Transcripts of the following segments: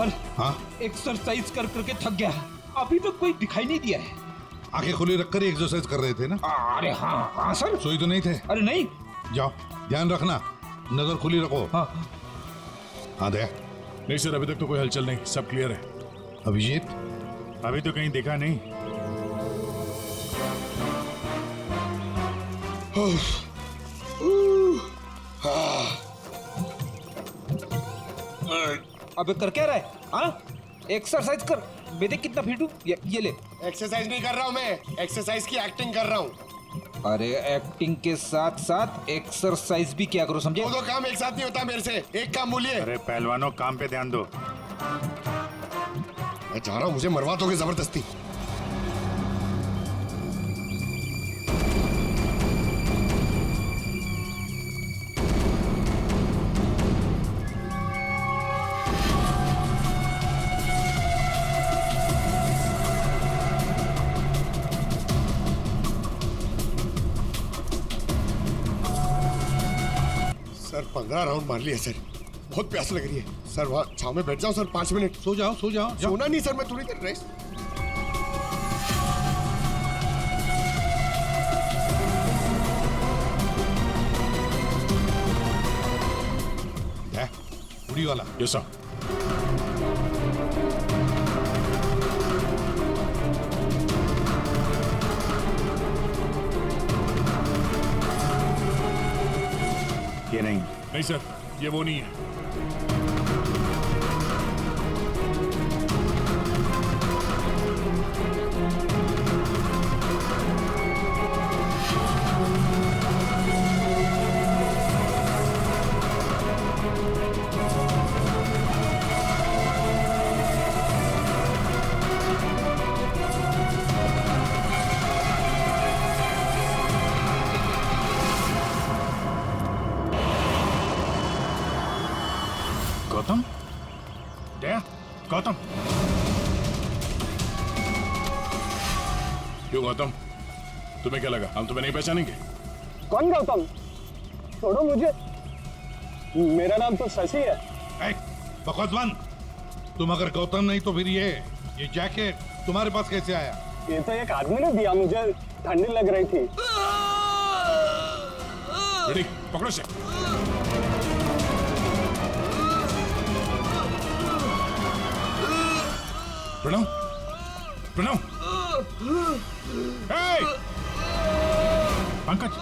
Sir हाँ, exercise कर करके थक गया, अभी तक कोई दिखाई नहीं दिया है। आंखें खुली रखकर ही एक्सरसाइज कर रहे थे ना? अरे हाँ हाँ सर। सोई तो नहीं थे? अरे नहीं। जाओ, ध्यान रखना, नजर खुली रखो। हाँ हाँ दया। नहीं सर, अभी तक तो कोई हलचल नहीं, सब क्लियर है। अभिजीत? अभी तो कहीं दिखा नहीं। अबे कर क्या रहा है? हाँ एक्सरसाइज कर, बेटे कितना फिट हूँ, ये ले। एक्सरसाइज नहीं कर रहा हूँ मैं, एक्सरसाइज की एक्टिंग कर रहा हूँ। अरे एक्टिंग के साथ साथ एक्सरसाइज भी क्या करो, समझे? दो काम एक साथ नहीं होता मेरे से, एक काम बोलिए। अरे पहलवानों, काम पे ध्यान दो। मैं चाह रहा हूँ मुझे मरवा दोगे जबरदस्ती। सर 15 राउंड मार लिया सर, बहुत प्यास लग रही है सर। वहाँ छाव में बैठ जाओ सर, 5 मिनट। सो जाओ, सो जाओ, जाओ। सोना नहीं सर, मैं थोड़ी देर रेस्ट। उड़ी वाला। Yes sir. ये नहीं सर, ये वो नहीं है। गौतम? दया? गौतम? क्यों गौतम, तुम्हें क्या लगा हम तुम्हें नहीं पहचानेंगे? कौन गौतम? छोड़ो मुझे, मेरा नाम तो शशि है। बकवास बंद। तुम अगर गौतम नहीं तो फिर ये जैकेट तुम्हारे पास कैसे आया? ये तो एक आदमी ने दिया मुझे, ठंडी लग रही थी। रेडी, पकड़ो से। प्रणव, प्रणव, पंकज,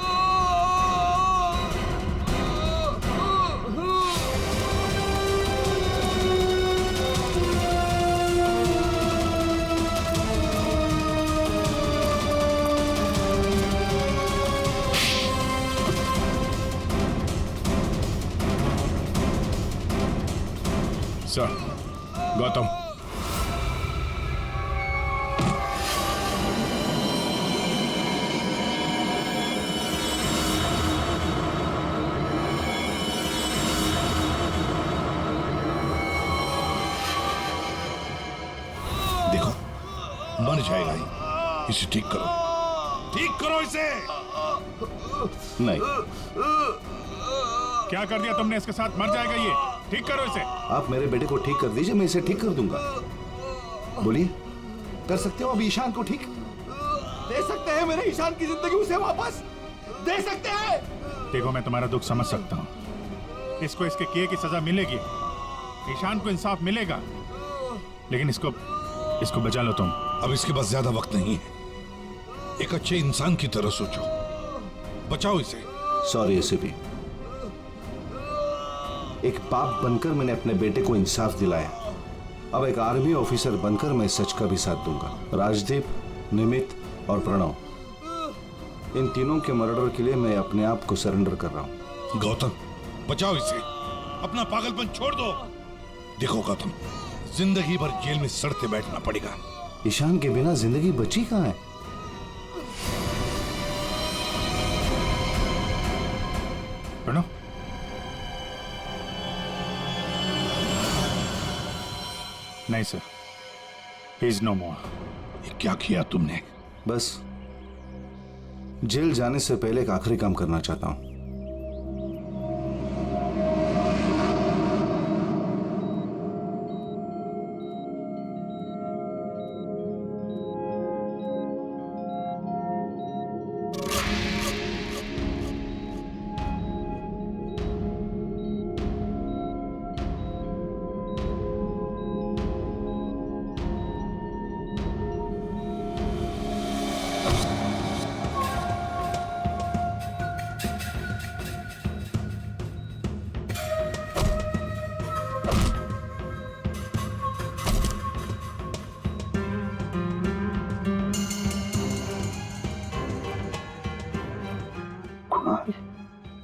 सर, गौतम। देखो, मर जाएगा ही, इसे ठीक करो, ठीक करो इसे। नहीं, क्या कर दिया तुमने इसके साथ? मर जाएगा ये, ठीक करो इसे। आप मेरे बेटे को ठीक कर दीजिए, मैं इसे ठीक कर दूंगा। बोलिए, कर सकते हो अभी ईशान को ठीक? दे सकते हैं मेरे ईशान की जिंदगी उसे वापस? दे सकते हैं? देखो, मैं तुम्हारा दुख समझ सकता हूँ, इसको इसके किए की सजा मिलेगी, ईशान को इंसाफ मिलेगा, लेकिन इसको बचा लो तुम। अब इसके पास ज्यादा वक्त नहीं है, एक अच्छे इंसान की तरह सोचो, बचाओ इसे। सॉरी एसीपी, एक बाप बनकर मैंने अपने बेटे को इंसाफ दिलाया, अब एक आर्मी ऑफिसर बनकर मैं सच का भी साथ दूंगा। राजदीप, निमित और प्रणव, इन तीनों के मर्डर के लिए मैं अपने आप को सरेंडर कर रहा हूं। गौतम, बचाओ इसे, अपना पागलपन छोड़ दो। देखो गौतम, जिंदगी भर जेल में सड़ते बैठना पड़ेगा। ईशान के बिना जिंदगी बची कहां है? प्रणव, नहीं सर, ही इज नो मोर। ये क्या किया तुमने? बस जेल जाने से पहले एक आखिरी काम करना चाहता हूं।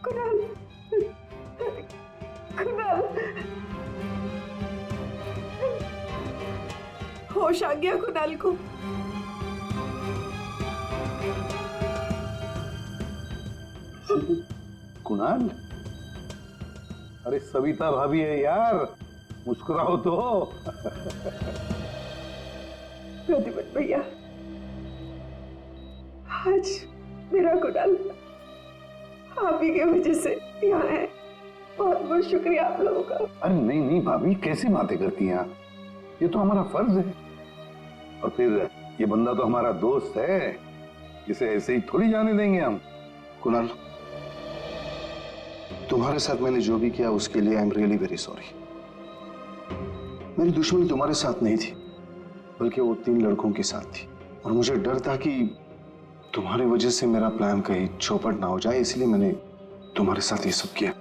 कुणाल, कुणाल, होश आ गया कुणाल को। कुणाल, अरे सविता भाभी है यार, मुस्कुराओ तो। प्रतिपत भैया, आज मेरा कुणाल आप ही की वजह से यहाँ है। बहुत बहुत शुक्रिया आप लोगों का। अरे नहीं नहीं भाभी, कैसी बातें करती हैं आप? ये तो हमारा फर्ज है। और फिर ये बंदा तो हमारा दोस्त है, इसे ऐसे ही थोड़ी जाने देंगे हम। कुणाल, तुम्हारे साथ मैंने जो भी किया उसके लिए I am really very sorry. मेरी दुश्मनी तुम्हारे साथ नहीं थी, बल्कि वो 3 लड़कों के साथ थी। और मुझे डर था कि तुम्हारी वजह से मेरा प्लान कहीं चौपट ना हो जाए, इसलिए मैंने तुम्हारे साथ ये सब किया।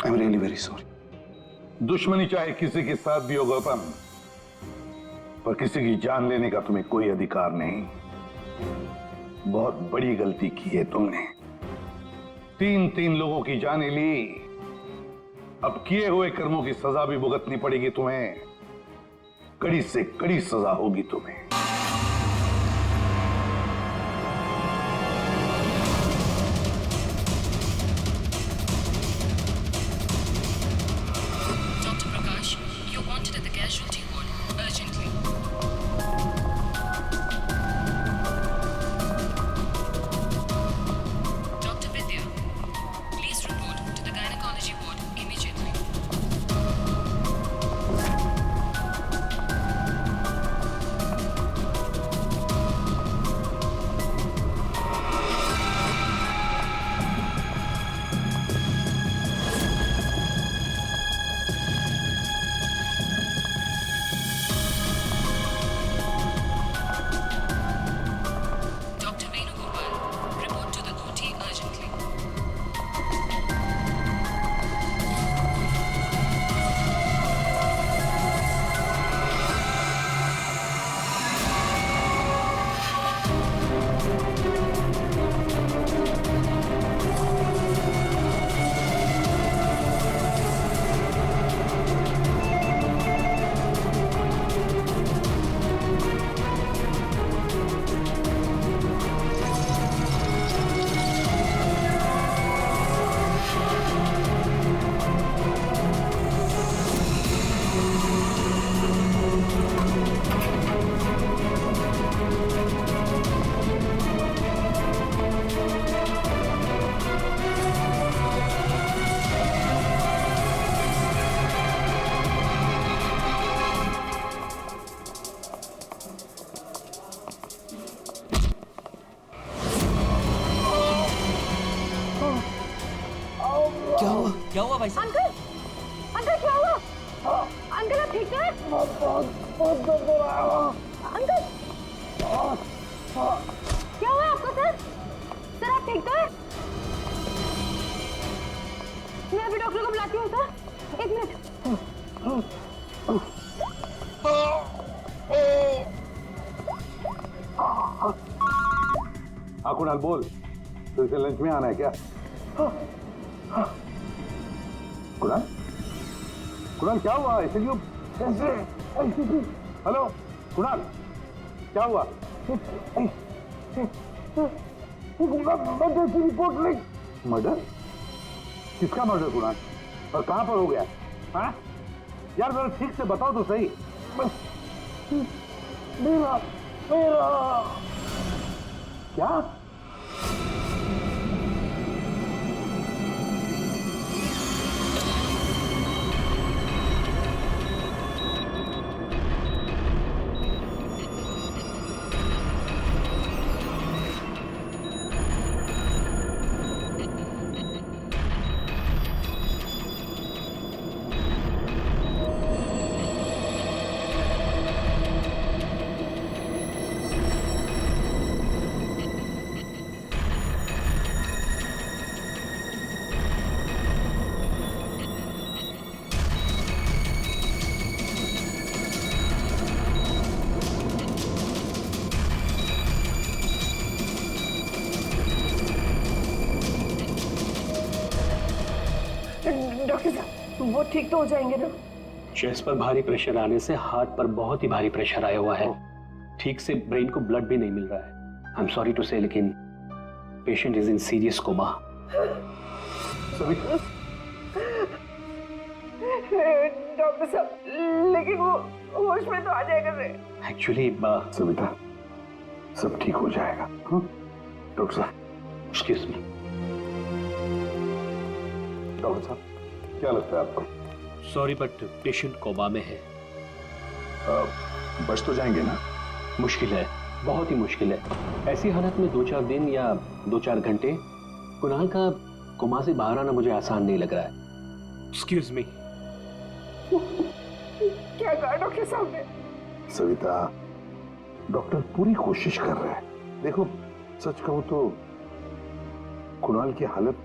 I am really very sorry. दुश्मनी चाहे किसी के साथ भी हो गौतम, पर किसी की जान लेने का तुम्हें कोई अधिकार नहीं। बहुत बड़ी गलती की है तुमने। 3 लोगों की जानें ली। अब किए हुए कर्मों की सजा भी भुगतनी पड़ेगी तुम्हें। कड़ी से कड़ी सजा होगी तुम्हें। Dr. Prakash, you're wanted at the casualty ward urgently. Dr. Vidya, please report to the gynecology ward immediately. Dr. Venugopal, report to the OT urgently. क्या हुआ भाई साहब? अंकल, अंकल क्या हुआ? अंकल आप ठीक हैं? अंकल, क्या हुआ आपको सर? सर आप ठीक तो हैं? मैं अभी डॉक्टर को बुलाती हूँ सर। 1 मिनट। हाँ कुणाल बोल, तो इसे लंच में आना है क्या? कुणाल, कुणाल क्या हुआ? ऐसे क्यों? हेलो कुणाल, क्या हुआ? मर्डर की रिपोर्ट लिख। मर्डर? किसका मर्डर कुणाल? और कहां पर हो गया? हाँ यार जरा ठीक से बताओ तो सही। मेरा क्या? डॉक्टर साहब वो ठीक तो हो जाएंगे ना? चेस्ट पर भारी प्रेशर आने से हार्ट पर बहुत ही भारी प्रेशर आया हुआ है। ठीक से ब्रेन को ब्लड भी नहीं मिल रहा है। I am sorry to say, लेकिन patient is in serious coma. Doctor साहब, लेकिन वो होश में तो आ जाएगा रे। एक्चुअली सविता, सब ठीक हो जाएगा। डॉक्टर साहब, एक्सक्यूज मी। डॉक्टर साहब, क्या लगता है आपको? सॉरी बट पेशेंट कोमा में है। बच तो जाएंगे ना? मुश्किल है, बहुत ही मुश्किल है। ऐसी हालत में 2-4 दिन या 2-4 घंटे कुणाल का कोमा से बाहर आना मुझे आसान नहीं लग रहा है। Excuse me. क्या कहा डॉक्टर साहब ने? सविता, डॉक्टर पूरी कोशिश कर रहे हैं। देखो, सच कहूं तो कुणाल की हालत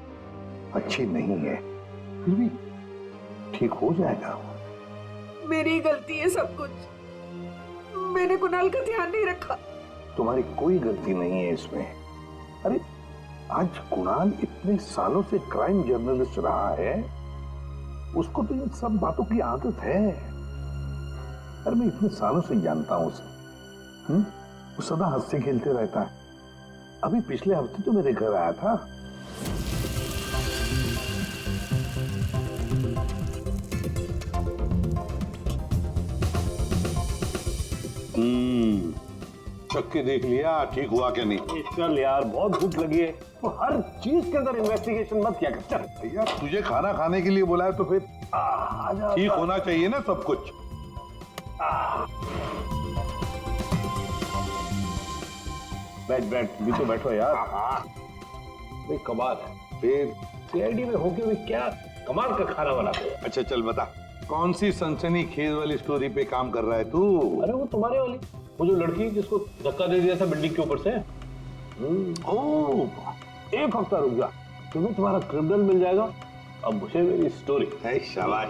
अच्छी नहीं है, फिर भी ठीक हो जाएगा। मेरी गलती है सब कुछ। मैंने कुणाल का ध्यान नहीं रखा। तुम्हारी कोई गलती नहीं है इसमें। अरे आज कुणाल इतने सालों से क्राइम जर्नलिस्ट रहा है, उसको तो इन सब बातों की आदत है। अरे मैं इतने सालों से जानता हूं उसे। वो सदा हंसते खेलते रहता है। अभी पिछले हफ्ते तो मेरे घर आया था। चख के देख लिया ठीक हुआ क्या नहीं? चल यार, बहुत भूख लगी है। तो हर चीज के अंदर इन्वेस्टिगेशन मत क्या कर। चल भैया, तुझे खाना खाने के लिए बुलाया तो फिर ठीक होना चाहिए ना सब कुछ। बैठ भी तो बैठो यार। भाई कमाल है, फिर सीआईडी में होके भी क्या कमाल का खाना बनाते हो। अच्छा चल बता, कौन सी सनसनीखेज वाली स्टोरी पे काम कर रहा है तू? अरे वो तुम्हारे वाली, वो जो लड़की जिसको धक्का दे दिया था बिल्डिंग के ऊपर से। ओह, एक हफ्ता रुक जा, तुम्हें तुम्हारा क्रिमिनल मिल जाएगा। अब मुझे मेरी स्टोरी। शाबाश।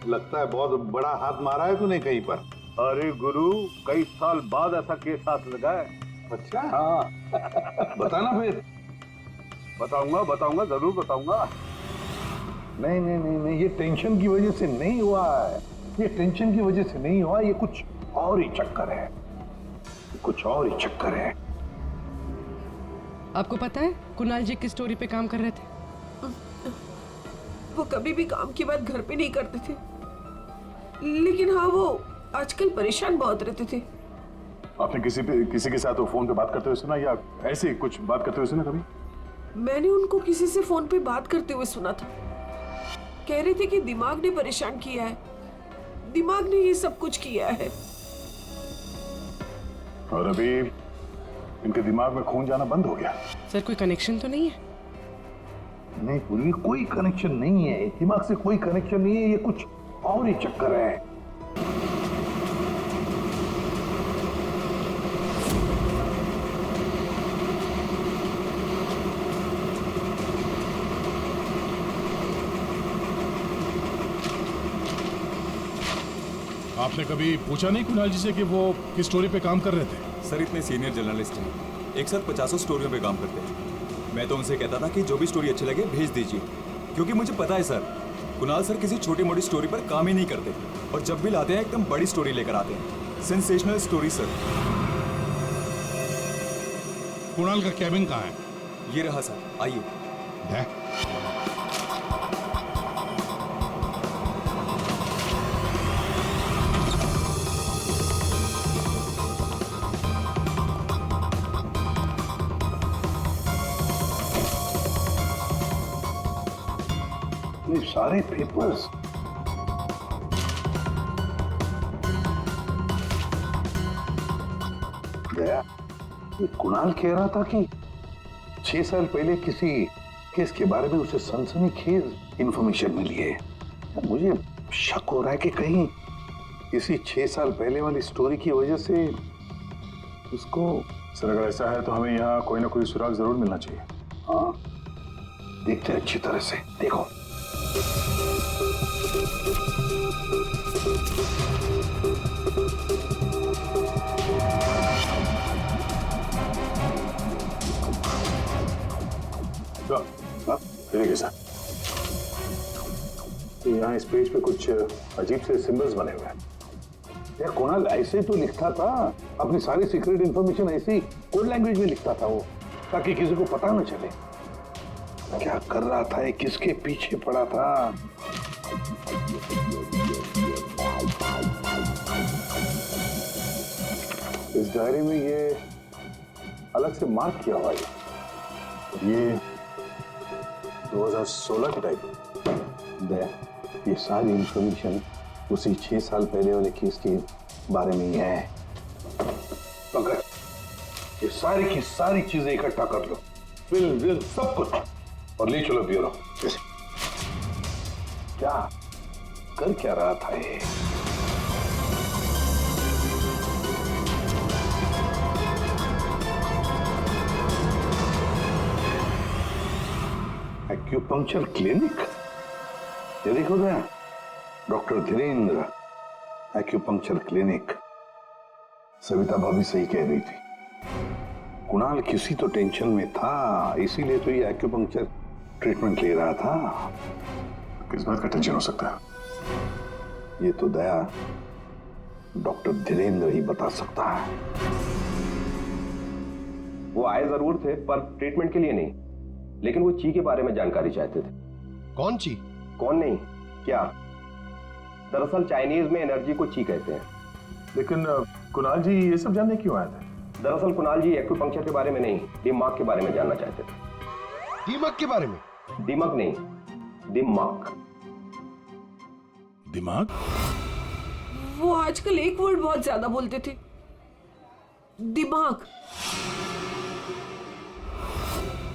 लगता है बहुत बड़ा हाथ मारा है तूने कहीं पर। अरे गुरु, कई साल बाद ऐसा केस हाथ लगा है। अच्छा, हाँ बताना फिर। बताऊंगा, जरूर बताऊंगा। नहीं नहीं नहीं नहीं, ये टेंशन की वजह से नहीं हुआ है। ये टेंशन की वजह से नहीं हुआ, ये कुछ और ही चक्कर है। कुछ और ही चक्कर है। आपको पता है कुणाल जी किस स्टोरी पे काम कर रहे थे? वो कभी भी काम की बात घर पे नहीं करते थे, लेकिन हाँ वो आजकल परेशान बहुत रहते थे। आपने किसी के साथ फोन पे बात करते हुए सुना, या ऐसे कुछ बात करते हुए सुना कभी? मैंने उनको किसी से फोन पे बात करते हुए सुना था। कह रहे थे कि दिमाग ने परेशान किया है, दिमाग ने ये सब कुछ किया है। और अभी इनके दिमाग में खून जाना बंद हो गया। सर कोई कनेक्शन तो नहीं है? नहीं पूरी, कोई कनेक्शन नहीं है। दिमाग से कोई कनेक्शन नहीं है, ये कुछ और ही चक्कर है। आपने कभी पूछा नहीं कुणाल जी से कि वो किस स्टोरी पे काम कर रहे थे? सर इतने सीनियर जर्नलिस्ट हैं, एक साथ 50 स्टोरियों पे काम करते हैं। मैं तो उनसे कहता था कि जो भी स्टोरी अच्छी लगे भेज दीजिए, क्योंकि मुझे पता है सर, कुणाल सर किसी छोटी मोटी स्टोरी पर काम ही नहीं करते, और जब भी लाते हैं एकदम बड़ी स्टोरी लेकर आते हैं। Sensational story sir. कुणाल का कैबिन कहाँ है? ये रहा सर, आइए। ये सारे पेपर्स गया। ये कुणाल कह रहा था कि 6 साल पहले किसी केस के बारे में उसे सनसनीखेज इंफॉर्मेशन मिली है। मुझे शक हो रहा है कि कहीं इसी 6 साल पहले वाली स्टोरी की वजह से उसको। सर अगर ऐसा है तो हमें यहाँ कोई ना कोई सुराग जरूर मिलना चाहिए। हाँ, देखते हैं अच्छी तरह से। देखो ठीक है सर। यहाँ इस पेज पे कुछ अजीब से सिंबल्स बने हुए हैं। यार कुणाल ऐसे तो लिखता था, अपनी सारी सीक्रेट इंफॉर्मेशन ऐसी कोड लैंग्वेज में लिखता था वो, ताकि किसी को पता न चले क्या कर रहा था, ये किसके पीछे पड़ा था। इस डायरी में ये अलग से मार्क किया हुआ है, ये 2016 की टाइप। ये सारी इंफॉर्मेशन उसी 6 साल पहले वाले केस के बारे में ही है। पंकज, ये सारी की सारी चीजें इकट्ठा कर लो, फिल्म विल सब कुछ, और ले चलो ब्यूरो। क्या कर क्या रहा था ये? एक्यूपंक्चर क्लिनिक, ये देखो ना, doctor Dhirendra acupuncture clinic. Savita भाभी सही कह रही थी, कुणाल किसी तो टेंशन में था, इसीलिए तो ये एक्यूपंक्चर ट्रीटमेंट ले रहा था। किस बात का टेंशन हो सकता है? ये तो दया डॉक्टर धीरेन्द्र ही बता सकता है। वो आए जरूर थे पर ट्रीटमेंट के लिए नहीं, लेकिन वो ची के बारे में जानकारी चाहते थे। कौन ची? कौन नहीं, क्या? दरअसल चाइनीज में एनर्जी को ची कहते हैं। लेकिन कुणाल जी ये सब जानने क्यों आए थे? दरअसल कुणाल जी एक्यूपंक्चर के बारे में नहीं, दिमाग के बारे में जानना चाहते थे। दिमाग के बारे में? दिमाग नहीं, दिमाग। दिमाग? वो आजकल एक वर्ड बहुत ज्यादा बोलते थे, दिमाग।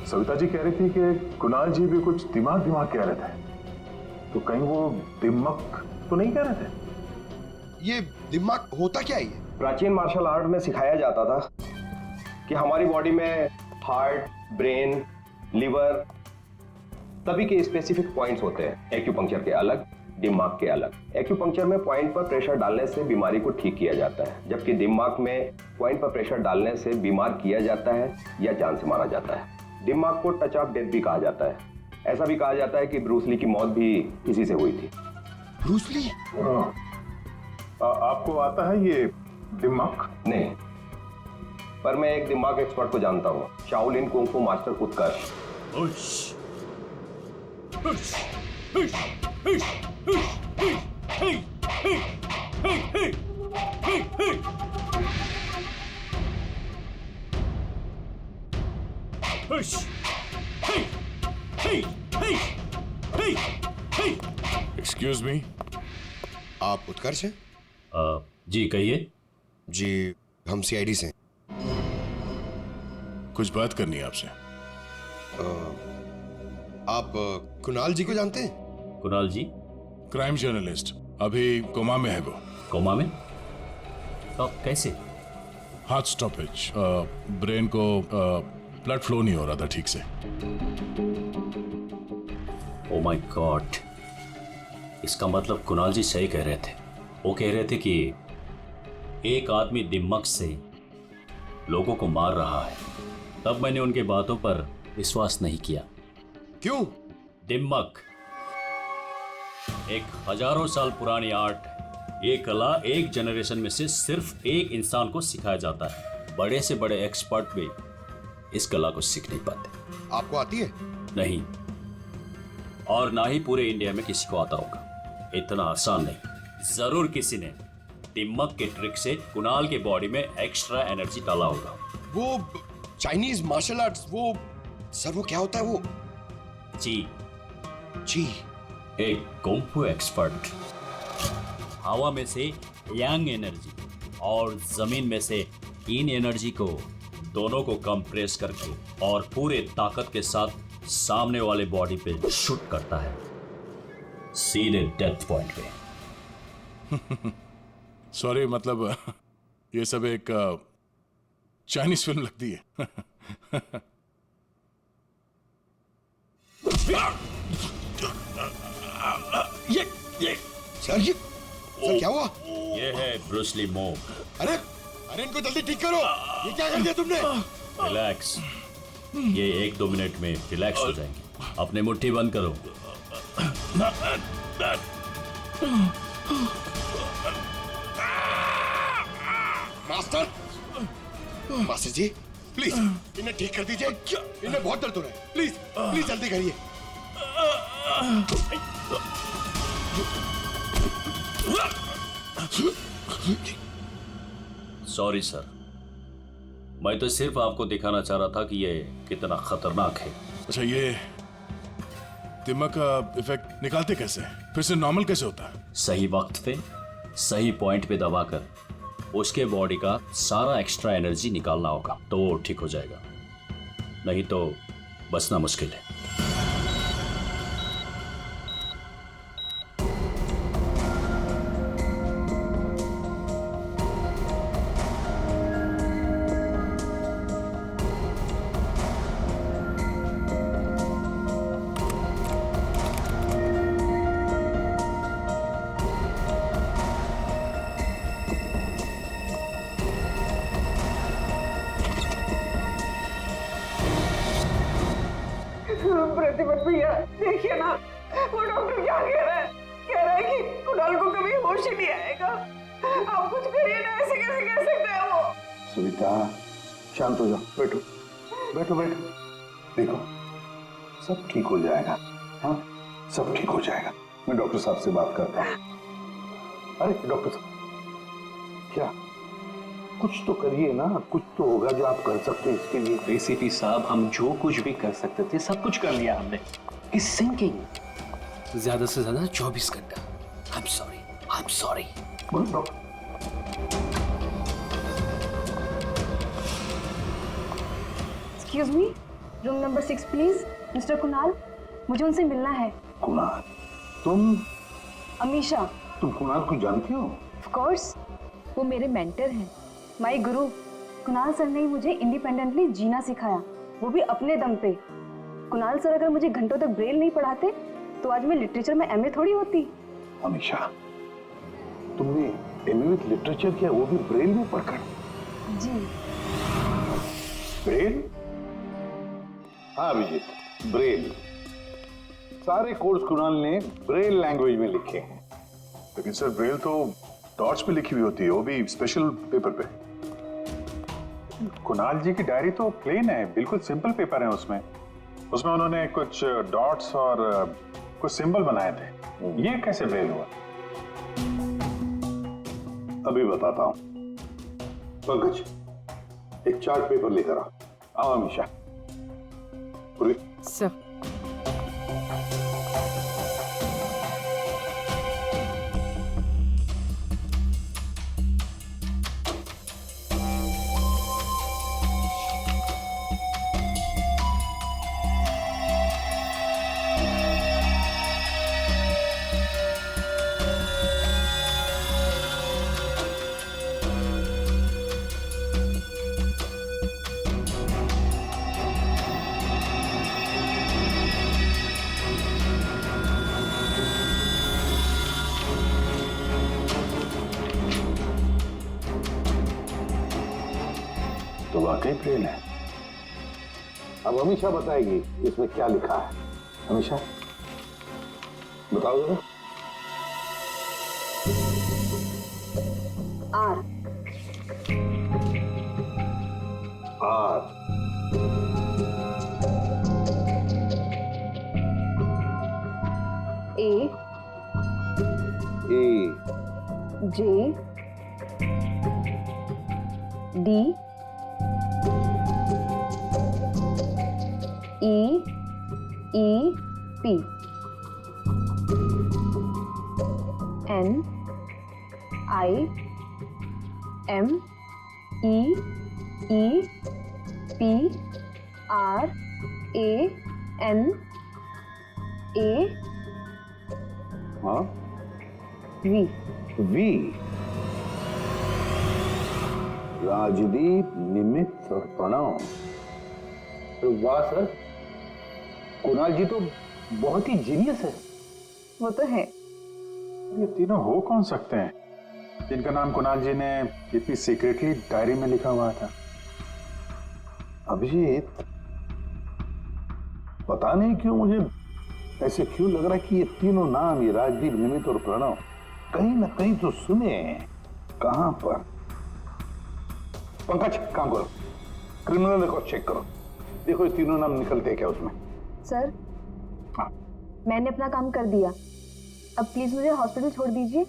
सविता जी कह रही थी कि कुणाल जी भी कुछ दिमाग दिमाग कह रहे थे, तो कहीं वो दिमाग तो नहीं कह रहे थे? ये दिमाग होता क्या है? प्राचीन मार्शल आर्ट में सिखाया जाता था कि हमारी बॉडी में हार्ट, ब्रेन, लिवर सभी के स्पेसिफिक पॉइंट्स होते हैं। एक्यूपंक्चर के अलग, दिमाग के अलग। एक्यूपंक्चर में पॉइंट पर प्रेशर डालने से बीमारी को ठीक किया जाता है, जबकि दिमाग में पॉइंट पर प्रेशर डालने से बीमार किया जाता है या जान से मारा जाता है। दिमाग को टच ऑफ डेथ भी कहा जाता है। ऐसा भी कहा जाता है कि ब्रूस ली की मौत भी इसी से हुई थी। Bruce Lee? आपको आता है ये दिमाग? नहीं, पर मैं एक दिमाग एक्सपर्ट को जानता हूँ, शाओलिन कुंग-फू मास्टर उत्कर्ष। एक्सक्यूज मी, आप उत्कर्ष हैं? जी कहिए। जी हम सीआईडी से। कुछ बात करनी है आपसे। आप कुणाल जी को जानते हैं? कुणाल जी? क्राइम जर्नलिस्ट, अभी कोमा में है वो। कोमा में? तो कैसे? हार्ट स्टॉपेज, ब्रेन को ब्लड फ्लो नहीं हो रहा था ठीक से। ओ माय गॉड, इसका मतलब कुणाल जी सही कह रहे थे। वो कह रहे थे कि एक आदमी दिमाग से लोगों को मार रहा है। तब मैंने उनके बातों पर विश्वास नहीं किया। क्यों? दिमाग एक हजारों साल पुरानी आर्ट है। ये कला एक जनरेशन में से सिर्फ एक इंसान को सिखाया जाता है। बड़े से बड़े एक्सपर्ट भी इस कला को सीख नहीं पाते। आपको आती है? नहीं, और ना ही पूरे इंडिया में किसी को आता होगा। इतना आसान नहीं। जरूर किसी ने दिमाग के ट्रिक से कुणाल के बॉडी में एक्स्ट्रा एनर्जी डाला होगा। वो चाइनीज मार्शल आर्ट्स, वो सर वो क्या होता है वो? जी जी, एक कुंग-फू एक्सपर्ट हवा में से यांग एनर्जी और जमीन में से इन एनर्जी को दोनों को कंप्रेस करके और पूरे ताकत के साथ सामने वाले बॉडी पे शूट करता है, सीधे डेथ पॉइंट पे। सॉरी, मतलब ये सब एक चाइनीज फिल्म लगती है। ये सर, सर क्या हुआ? ये है ब्रूस ली मूव। अरे अरे इनको जल्दी ठीक करो। ये क्या कर दिया तुमने? रिलैक्स, ये 1-2 मिनट में रिलैक्स हो जाएंगे। अपने मुट्ठी बंद करो। मास्टर, मास्टर जी प्लीज इन्हें ठीक कर दीजिए, इन्हें बहुत दर्द हो रहा है, प्लीज प्लीज जल्दी करिए। सॉरी सर, मैं तो सिर्फ आपको दिखाना चाह रहा था कि ये कितना खतरनाक है। अच्छा, ये दिमाग का इफेक्ट निकालते कैसे, फिर से नॉर्मल कैसे होता है? सही वक्त पे सही पॉइंट पे दबाकर उसके बॉडी का सारा एक्स्ट्रा एनर्जी निकालना होगा तो वो ठीक हो जाएगा, नहीं तो बचना मुश्किल है। प्रतिपत भैया देखिए ना, वो डॉक्टर क्या कह रहा है? कह रहा है कि कुणाल को कभी होश ही नहीं आएगा। आप कुछ करिए ना, ऐसे कैसे कह सकता है वो? सविता शांत हो जाओ, बैठो बैठो बैठो, देखो सब ठीक हो जाएगा। हाँ सब ठीक हो जाएगा। मैं डॉक्टर साहब से बात करता हूँ। अरे डॉक्टर साहब, क्या कुछ तो करिए ना, कुछ तो होगा जो आप कर सकते हैं इसके लिए। एसीपी साहब, हम जो कुछ भी कर सकते थे सब कुछ कर लिया हमने। इस सिंकिंग ज्यादा से ज्यादा 24 घंटा। I am sorry. Excuse me, room number 6 please. Mister Kunal, मुझे उनसे मिलना है। कुणाल? तुम? अमीशा। तुम कुणाल को जानती हो? ऑफ कोर्स, वो मेरे मेंटर हैं, माय गुरु। कुणाल सर ने मुझे इंडिपेंडेंटली जीना सिखाया, वो भी अपने दम पे। कुणाल सर अगर मुझे घंटों तक ब्रेल नहीं पढ़ाते तो आज मैं लिटरेचर में एमए थोड़ी होती। अमीशा, तुमने एमए विद लिटरेचर किया, वो भी ब्रेल में पढ़कर? जी। ब्रेल? हाँ अभिजीत, ब्रेल। सारे कोर्स कुणाल ने ब्रेल लैंग्वेज में लिखे हैं। लेकिन सर ब्रेल तो डॉट्स पे लिखी हुई होती है, वो भी स्पेशल पेपर पे। कुणाल जी की डायरी तो प्लेन है, बिल्कुल सिंपल पेपर है। उसमें उन्होंने कुछ डॉट्स और कुछ सिंबल बनाए थे। ये कैसे ब्रेल हुआ? अभी बताता हूं। पंकज, एक चार्ट पेपर लेकर आओ अमीशा। सर तो वाकई ब्रेल है। अब अमीशा बताएगी इसमें क्या लिखा है। अमीशा बताओ जरा। R. R. A. A. J. D. E P. N I M E P R A N A हाँ वी। वी। राजदीप, निमित और प्रणव। वाह सर, कुणाल जी तो बहुत ही जीनियस है। वो तो है। ये तीनों हो कौन सकते हैं जिनका नाम कुणाल जी ने इतनी सीक्रेटली डायरी में लिखा हुआ था? अभिजीत, पता नहीं क्यों मुझे ऐसे क्यों लग रहा है कि ये तीनों नाम, ये राजदीप, निमित और प्रणव, कहीं ना कहीं तो सुने हैं। कहां पर? पंकज, काम करो, क्रिमिनल रिकॉर्ड चेक करो, देखो ये तीनों नाम निकलते हैं क्या उसमें। सर, हाँ। मैंने अपना काम कर दिया, अब प्लीज मुझे हॉस्पिटल छोड़ दीजिए,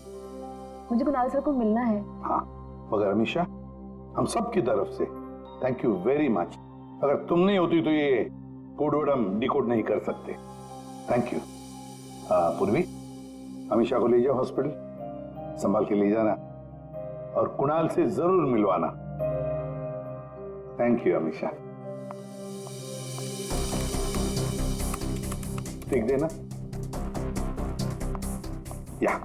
मुझे कुणाल सर को मिलना है। हाँ, मगर अमीशा, हम सब की तरफ से थैंक यू वेरी मच। अगर तुम नहीं होती तो ये कोड वर्ड हम डिकोड नहीं कर सकते। Thank you. पूर्वी, अमीशा को ले जाओ हॉस्पिटल, संभाल के ले जाना और कुणाल से जरूर मिलवाना। Thank you Amisha. देख देना या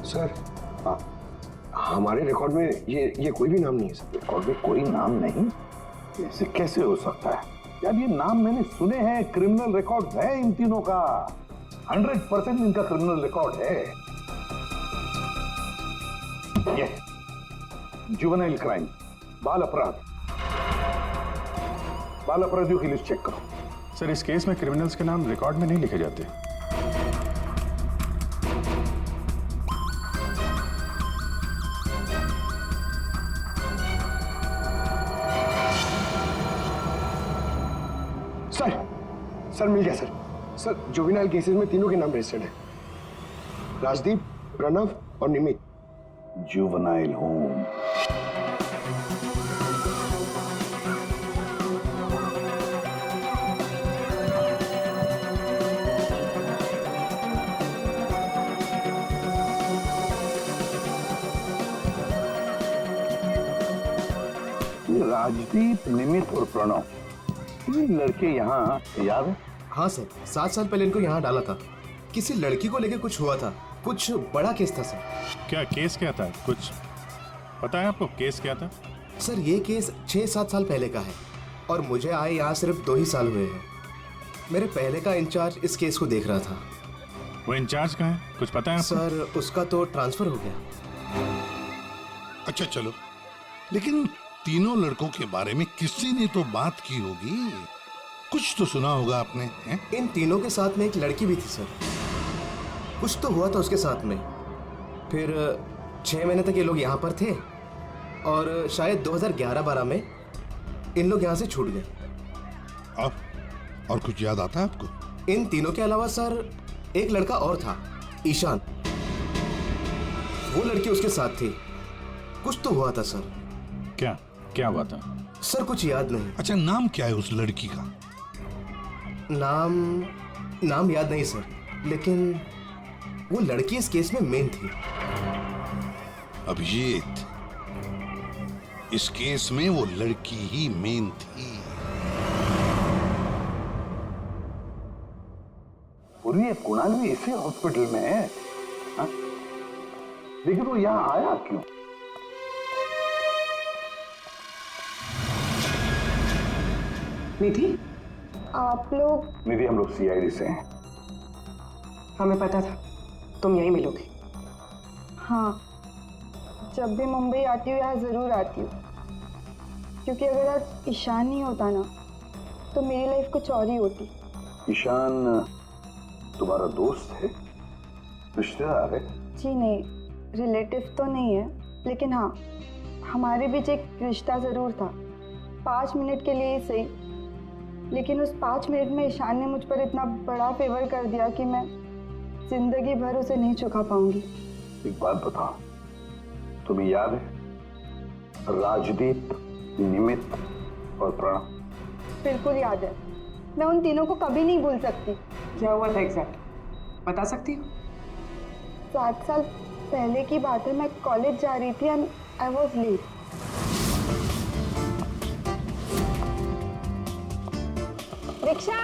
सर, हमारे रिकॉर्ड में ये कोई भी नाम नहीं है सर। रिकॉर्ड में कोई नाम नहीं? ऐसे कैसे हो सकता है यार? ये नाम मैंने सुने हैं, क्रिमिनल रिकॉर्ड है इन तीनों का, 100% इनका क्रिमिनल रिकॉर्ड है। ये जुवेनाइल क्राइम, बाल अपराध, बाल अपराधियों की लिस्ट चेक करो। सर, इस केस में क्रिमिनल्स के नाम रिकॉर्ड में नहीं लिखे जाते। सर मिल गया सर। सर, जुवेनाइल केसेस में तीनों के नाम रजिस्टर्ड है, राजदीप, प्रणव और निमित। Juvenile home. राजदीप, निमित और प्रणव, ये लड़के यहाँ याद है? हाँ सर, 7 साल पहले इनको यहाँ डाला था। किसी लड़की को लेके कुछ हुआ था, कुछ बड़ा केस था सर। क्या केस क्या था? कुछ पता है आपको केस क्या था? सर, ये केस 6-7 साल पहले का है और मुझे आए यहाँ सिर्फ 2 ही साल हुए हैं। मेरे पहले का इंचार्ज इस केस को देख रहा था। वो इंचार्ज कहाँ है, कुछ पता है आपको? सर, उसका तो ट्रांसफर हो गया। अच्छा चलो, लेकिन तीनों लड़कों के बारे में किसी ने तो बात की होगी, कुछ तो सुना होगा आपने, हैं? इन तीनों के साथ में एक लड़की भी थी सर, कुछ तो हुआ था उसके साथ में। फिर 6 महीने तक ये लोग यहाँ पर थे और शायद 2011-12 में इन लोग यहाँ से छूट गए। अब और कुछ याद आता है आपको? इन तीनों के अलावा सर एक लड़का और था, ईशान, वो लड़की उसके साथ थी। कुछ तो हुआ था सर। क्या हुआ था? सर कुछ याद नहीं। अच्छा, नाम क्या है उस लड़की का? नाम याद नहीं सर, लेकिन वो लड़की इस केस में मेन थी। अभिजीत, इस केस में वो लड़की ही मेन थी। और ये कुणाल भी इसी हॉस्पिटल में है, हा? लेकिन वो यहाँ आया क्यों? निधि, आप लोग? निधि, हम लोग CID से हैं। हमें पता था तुम यहीं मिलोगे। हाँ, जब भी मुंबई आती हूँ यहाँ ज़रूर आती हूँ, क्योंकि अगर आज ईशान नहीं होता ना तो मेरी लाइफ कुछ और ही होती। ईशान तुम्हारा दोस्त है, रिश्तेदार है? जी नहीं, रिलेटिव तो नहीं है, लेकिन हाँ, हमारे बीच एक रिश्ता ज़रूर था, 5 मिनट के लिए ही सही। लेकिन उस 5 मिनट में ईशान ने मुझ पर इतना बड़ा फेवर कर दिया कि मैं जिंदगी भर उसे नहीं चुका पाऊंगी। एक बात बताओ, तुम्हें याद है राजदीप, निमित और प्रणव? बिल्कुल याद है, मैं उन तीनों को कभी नहीं भूल सकती। क्या हुआ था एग्जैक्ट, बता सकती हो? 7 साल पहले की बात है, मैं कॉलेज जा रही थी and I was late. Rickshaw!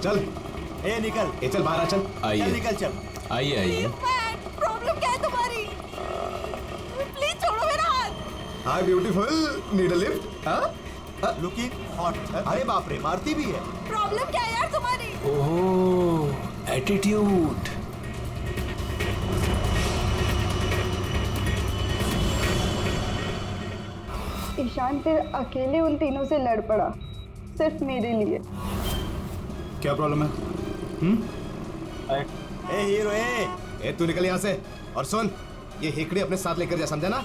चल ए निकल, ए चल बाहर आ, चल चल निकल चल। आइए आइए। प्रॉब्लम क्या है तुम्हारी? प्लीज छोड़ो मेरा हाथ। हाय ब्यूटीफुल, नीड अ लिफ्ट? हाँ लुकिंग हॉट। अरे बाप रे, मारती भी है। प्रॉब्लम क्या है यार तुम्हारी? ओहो, एटीट्यूड। ईशान फिर अकेले उन तीनों से लड़ पड़ा, सिर्फ मेरे लिए। क्या प्रॉब्लम है? ए हीरो ए तू निकल यहाँ से। और सुन, ये हेकड़ी अपने साथ लेकर जा, समझा ना?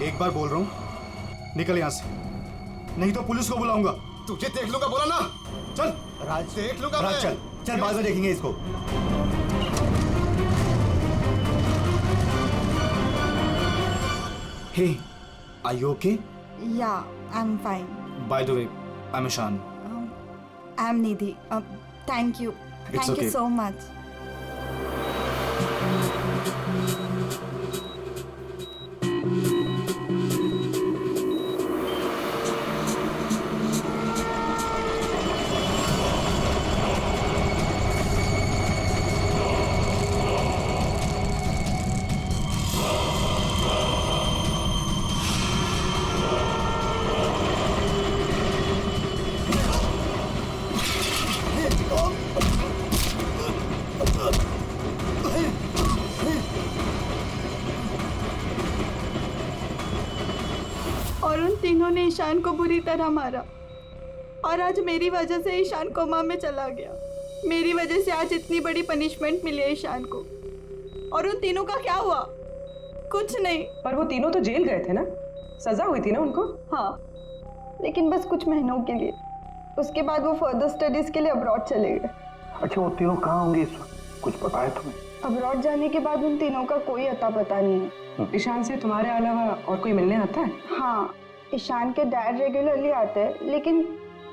एक बार बोल रहा हूँ, निकल यहाँ से, नहीं तो पुलिस को बुलाऊंगा। तुझे देख लूंगा, बोला ना? चल राज, देख लूंगा राज मैं। चल चल, बाद में देखेंगे इसको। Hey, are you okay? Yeah, I'm fine. By the way, I am Ishaan. I'm Nidhi. Thank you. It's Thank okay. you so much. और उन तीनों ने ईशान को बुरी तरह मारा, और आज मेरी वजह से ईशान कोमा में चला गया। मेरी वजह से आज इतनी बड़ी पनिशमेंट मिली है ईशान को। और उन तीनों का क्या हुआ? कुछ नहीं। पर वो तीनों तो जेल गए थे ना, सजा हुई थी ना उनको? हाँ, लेकिन बस कुछ महीनों के लिए। उसके बाद वो फर्दर स्टडीज के लिए अब्रॉड चले गए। अच्छा, वो तीनों कहाँ होंगे इस वक्त? कुछ पता है तुम्हें? अब्रॉड जाने के बाद उन तीनों का कोई अता पता नहीं है। ईशान से तुम्हारे अलावा और कोई मिलने आता है? हाँ, ईशान के डैड रेगुलरली आते हैं, लेकिन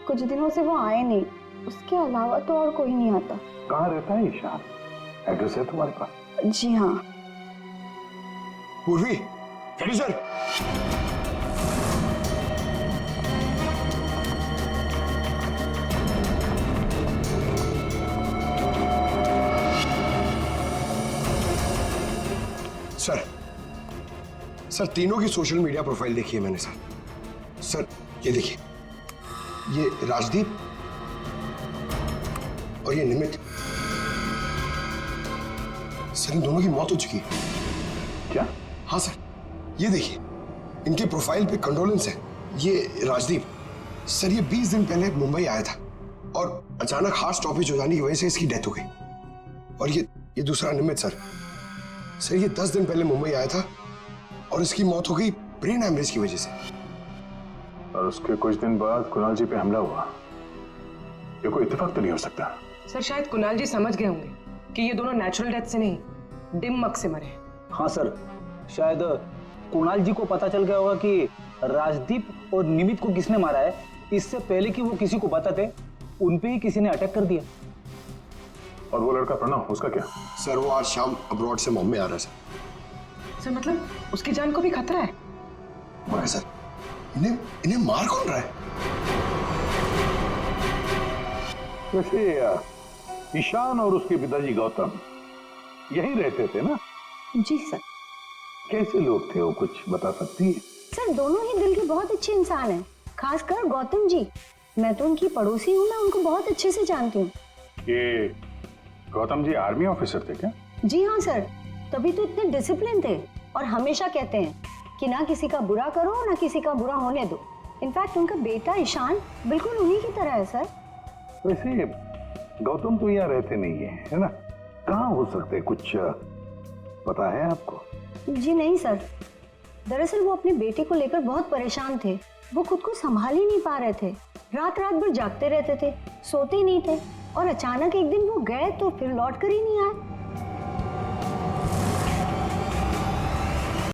कुछ दिनों से वो आए नहीं। उसके अलावा तो और कोई नहीं आता। कहाँ रहता है ईशान? एड्रेस है तुम्हारे पास? जी हाँ। पूर्वी, चलिए सर। सर तीनों की सोशल मीडिया प्रोफाइल देखी है मैंने सर। ये देखिए, ये राजदीप और ये निमित। सर, इन दोनों की मौत हो चुकी है। क्या? हाँ सर, ये देखिए, इनके प्रोफाइल पे कंडोलेंस है। ये राजदीप सर, ये 20 दिन पहले मुंबई आया था और अचानक हार्ट स्टॉपेज हो जाने की वजह से इसकी डेथ हो गई। और ये दूसरा निमित सर, ये 10 दिन पहले मुंबई आया था और इसकी मौत हो गई ब्रेन हैमरेज की वजह से। और उसके कुछ दिन बाद कुणाल जी पे हमला हुआ। ये कोई इत्तेफाक तो नहीं हो सकता। सर, शायद कुणाल जी समझ गए होंगे कि ये दोनों नेचुरल डेथ से नहीं, दिमाग से मरे। हाँ सर, शायद कुणाल जी को पता चल गया होगा कि राजदीप और निमित को किसने मारा है। इससे पहले कि वो किसी को बताते, उन पे ही किसी ने अटैक कर दिया। और वो लड़का प्रणव, उसका क्या? सर, वो आज शाम अब्रॉड से बॉम्बे आ रहा है सर, मतलब उसकी जान को भी खतरा है? है सर। इन्हें मार कौन रहा है? वैसे ईशान और उसके पिताजी गौतम यहीं रहते थे ना? जी सर। कैसे लोग थे वो, कुछ बता सकती है? सर, दोनों ही दिल के बहुत अच्छे इंसान हैं, खासकर गौतम जी। मैं तो उनकी पड़ोसी हूँ, मैं उनको बहुत अच्छे से जानती हूँ। ये गौतम जी आर्मी ऑफिसर थे क्या? जी हाँ सर, तभी तो इतने डिसिप्लिन थे और हमेशा कहते हैं कि ना किसी का बुरा करो, ना किसी का बुरा होने दो। इनफैक्ट उनका बेटा ईशान बिल्कुल उन्हीं की तरह है सर। वैसे गौतम तो यहाँ रहते नहीं है ना? कहाँ हो सकते, कुछ पता है आपको? जी नहीं सर, दरअसल वो अपने बेटे को लेकर बहुत परेशान थे। वो खुद को संभाल ही नहीं पा रहे थे, रात भर जागते रहते थे, सोते ही नहीं थे। और अचानक एक दिन वो गए तो फिर लौट कर ही नहीं आए।